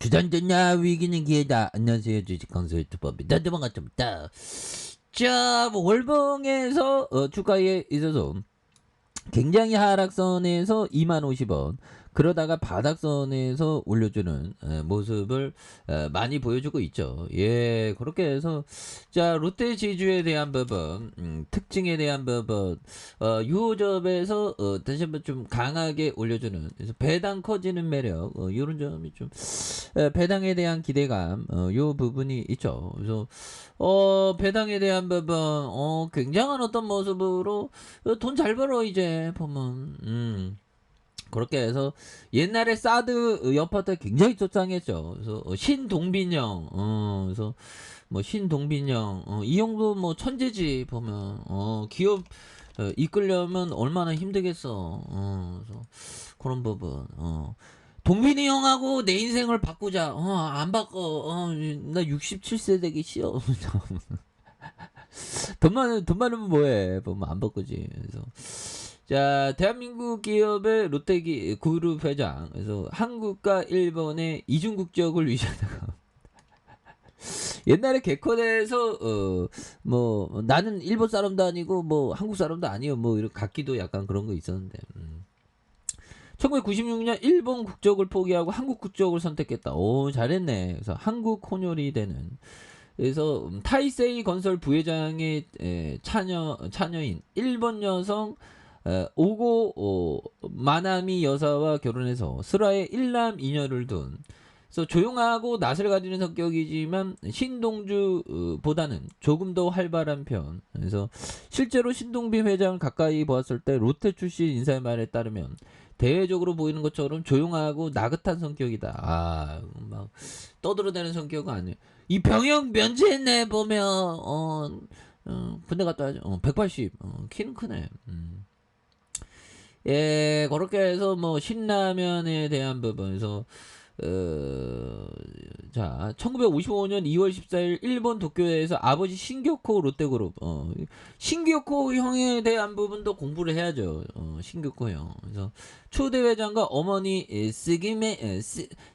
주단전야 위기는 기회다. 안녕하세요, 주식강사 유튜버입니다. 반갑습니다. 자, 뭐 월봉에서 주가에 있어서 굉장히 하락선에서 2만 50원, 그러다가 바닥선에서 올려주는 모습을 많이 보여주고 있죠. 예, 그렇게 해서 자, 롯데 지주에 대한 부분, 특징에 대한 부분, 유호접에서 다시 한번 좀 강하게 올려주는, 그래서 배당 커지는 매력, 이런 점이 좀 배당에 대한 기대감, 요 부분이 있죠. 그래서 배당에 대한 부분, 굉장한 어떤 모습으로 돈 잘 벌어 이제 보면. 그렇게 해서 옛날에 사드 여파 때 굉장히 쫓아냈죠. 그래서 신동빈형, 그래서 뭐 신동빈형, 이 형도 뭐 천재지 보면, 기업 이끌려면 얼마나 힘들겠어. 그래서 그런 부분, 동빈이 형하고 내 인생을 바꾸자. 안 바꿔. 나 67세 되기 싫어. 돈 많으면 뭐해. 보면 안 바꾸지. 그래서 자, 대한민국 기업의 롯데 그룹 회장. 그래서 한국과 일본의 이중 국적을 위시하다가 옛날에 개콘에서 뭐 나는 일본 사람도 아니고 뭐 한국 사람도 아니요. 뭐 이런 각기도 약간 그런 거 있었는데. 1996년 일본 국적을 포기하고 한국 국적을 선택했다. 오, 잘했네. 그래서 한국 혼혈이 되는. 그래서 타이세이 건설 부회장의 차녀인 일본 여성 오고 마나미 여사와 결혼해서 슬하에 일남 이녀를 둔. 그래서 조용하고 낯을 가리는 성격이지만 신동주보다는 조금 더 활발한 편. 그래서 실제로 신동빈 회장을 가까이 보았을 때 롯데 출신 인사의 말에 따르면 대외적으로 보이는 것처럼 조용하고 나긋한 성격이다. 막 떠들어대는 성격은 아니에요. 이 병역 면제했네 보면 군대 갔다 와죠. 180 키는 크네. 예, 그렇게 해서 뭐 신라면에 대한 부분에서 자, 1955년 2월 14일 일본 도쿄에서 아버지 신교코 롯데그룹, 신교코 형에 대한 부분도 공부를 해야죠. 신교코 형. 그래서 초대 회장과 어머니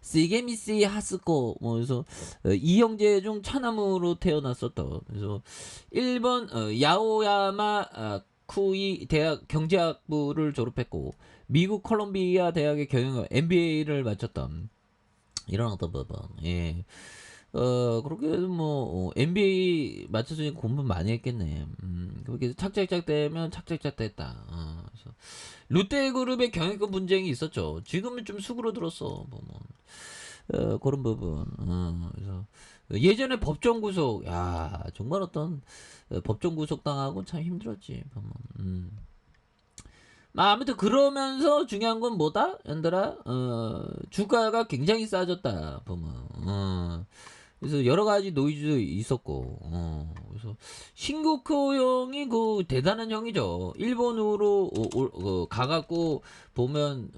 스게미시 하스코, 뭐 그래서 이 형제 중 차남으로 태어났었던. 그래서 일본 야오야마 쿠이 대학 경제학부를 졸업했고 미국 콜롬비아 대학의 경영 MBA를 마쳤던. 이런 어떤 부분. 예. 그렇게 해서 뭐 MBA 맞춰서 공부 많이 했겠네. 그렇게 해서 착착착 되면 착착착 됐다. 그래서 롯데그룹의 경영권 분쟁이 있었죠. 지금은 좀 수그러들었어. 그런 부분. 그래서 예전에 법정 구속, 야 정말 어떤 법정 구속 당하고 참 힘들었지. 보면. 아무튼 그러면서 중요한 건 뭐다? 얘들아, 주가가 굉장히 싸졌다 보면. 그래서 여러 가지 노이즈도 있었고, 그래서 신국호 형이 그 대단한 형이죠. 일본으로 가갖고 보면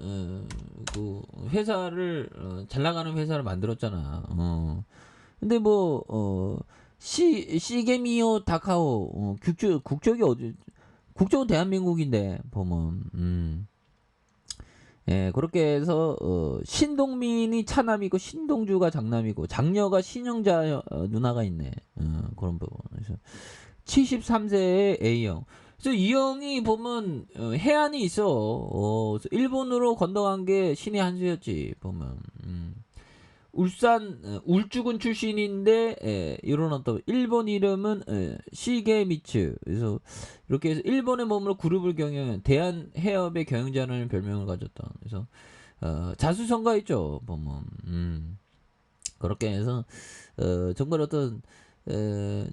그 회사를 잘 나가는 회사를 만들었잖아. 근데 뭐 시게미오 다카오 국적이 어디? 국적은 대한민국인데 보면. 예, 그렇게 해서 신동민이 차남이고 신동주가 장남이고 장녀가 신영자 누나가 있네. 그런 부분. 그래서 73세의 A형. 그래서 이 형이 보면 해안이 있어. 그래서 일본으로 건너간 게 신의 한 수였지 보면. 울산 울주군 출신인데 이런 어떤 일본 이름은 시게미츠. 그래서 이렇게 해서 일본의 몸으로 그룹을 경영한 대한 해협의 경영자라는 별명을 가졌던. 그래서 자수성가했죠 보면. 그렇게 해서 정말 어떤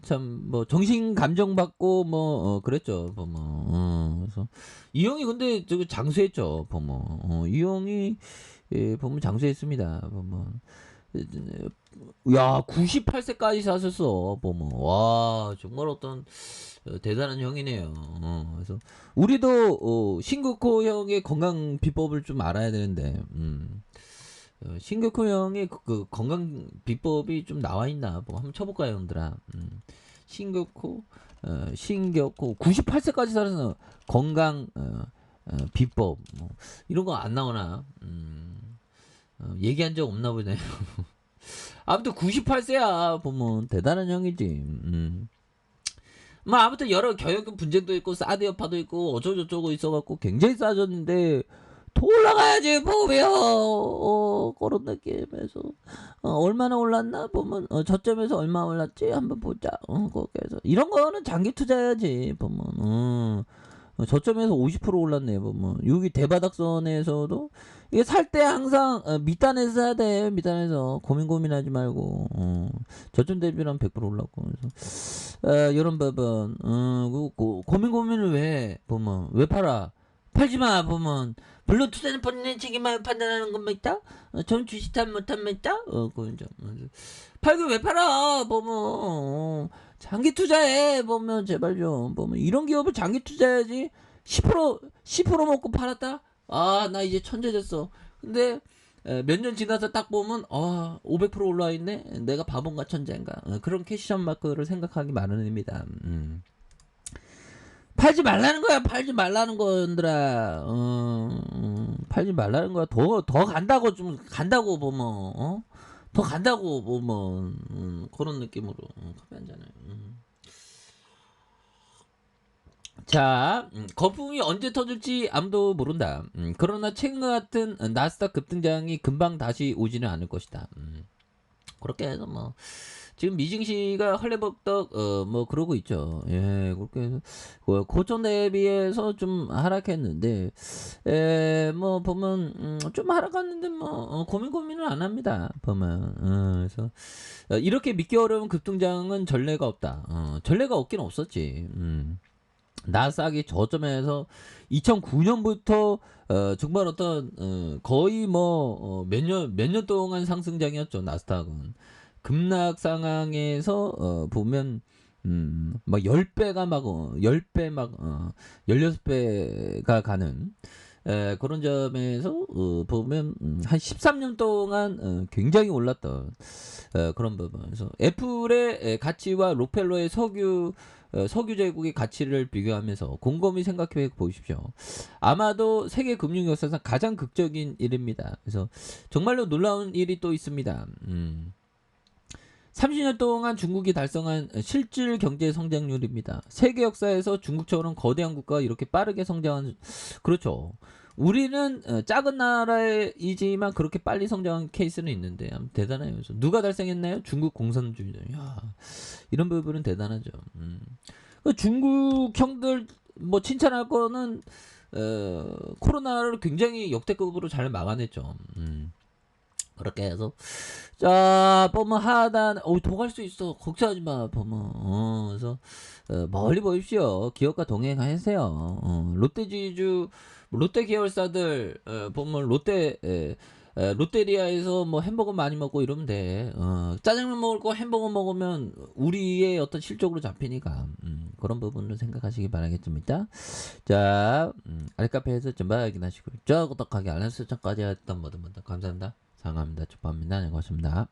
참 뭐 정신 감정 받고 뭐 그랬죠 보면. 그래서 이 형이 근데 저기 장수했죠 보면. 이 형이 보면 장수했습니다 보면. 야, 98세까지 사셨어 보면. 와, 정말 어떤 대단한 형이네요. 그래서 우리도 신국호 형의 건강 비법을 좀 알아야 되는데. 신국호 형의 그 건강 비법이 좀 나와 있나 뭐 한번 쳐볼까요, 형들아? 신국호 98세까지 살아서 건강 비법 뭐 이런 거 안 나오나? 얘기한 적 없나 보네요. 아무튼 98세야 보면 대단한 형이지. 뭐 아무튼 여러 경영권 분쟁도 있고 사드 여파도 있고 어쩌고저쩌고 있어갖고 굉장히 싸졌는데 더 올라가야지 보면 그런 느낌에서 얼마나 올랐나 보면 저점에서 얼마 올랐지 한번 보자. 거기에서 이런 거는 장기 투자해야지 보면 저점에서 50% 올랐네 보면 여기 대바닥선에서도 이게 살 때 항상 밑단에서 사야 돼. 밑단에서 고민하지 말고 저점 대비랑 100% 올랐고 그래서 이런 부분 고민을 왜 보면 왜 팔아 팔지마 보면 물론 투자는 본인의 책임을 판단하는 것만 있다. 전 주식 탓 못하면 있다. 그건 좀 팔고 왜 팔아 보면 장기 투자해 보면 제발 좀 보면 이런 기업을 장기 투자해야지. 10% 먹고 팔았다. 아 나 이제 천재 됐어. 근데 몇 년 지나서 딱 보면 500% 올라와 있네. 내가 바본가 천재인가. 그런 캐시션 마크를 생각하기 마련입니다. 팔지 말라는 거야. 팔지 말라는 건들아. 팔지 말라는 거야. 더 간다고 좀 간다고 보면 더 간다고 보면 그런 느낌으로 커피 한 잔을. 자, 거품이 언제 터질지 아무도 모른다. 그러나 최근 같은 나스닥 급등장이 금방 다시 오지는 않을 것이다. 그렇게 해서 뭐 지금 미증시가 헐레벌떡 뭐 그러고 있죠. 예, 그렇게 해서 고점 대비해서 좀 하락했는데 뭐 보면 좀 하락했는데 뭐 고민을 안 합니다. 보면 그래서 이렇게 믿기 어려운 급등장은 전례가 없다. 전례가 없긴 없었지. 나스닥이 저점에서 2009년부터 정말 어떤 거의 뭐 몇 년 동안 상승장이었죠. 나스닥은 급락 상황에서 보면 막 10배가 막 10배 막 16배가 가는 그런 점에서 보면 한 13년 동안 굉장히 올랐던 그런 부분에서 애플의 가치와 록펠러의 석유 제국의 가치를 비교하면서 곰곰이 생각해 보십시오. 아마도 세계 금융 역사상 가장 극적인 일입니다. 그래서 정말로 놀라운 일이 또 있습니다. 30년 동안 중국이 달성한 실질 경제 성장률입니다. 세계 역사에서 중국처럼 거대한 국가가 이렇게 빠르게 성장한 그렇죠. 우리는 작은 나라이지만 그렇게 빨리 성장한 케이스는 있는데 대단해요. 그래서 누가 달성했나요? 중국 공산주의자. 야, 이런 부분은 대단하죠. 중국 형들 뭐 칭찬할 거는 코로나를 굉장히 역대급으로 잘 막아냈죠. 그렇게 해서 자 보면 하단 더 갈 수 있어 걱정하지 마 보면 그래서 멀리 보십시오. 기업과 동행하세요. 롯데지주 롯데 계열사들 보면 롯데리아에서 뭐 햄버거 많이 먹고 이러면 돼. 짜장면 먹을 거 햄버거 먹으면 우리의 어떤 실적으로 잡히니까 그런 부분을 생각하시기 바라겠습니다. 자 알카페에서 전방 확인하시고 구독하기 알람 설정까지 했던 모든 분들 감사합니다. 사랑합니다. 축복합니다. 네, 고맙습니다.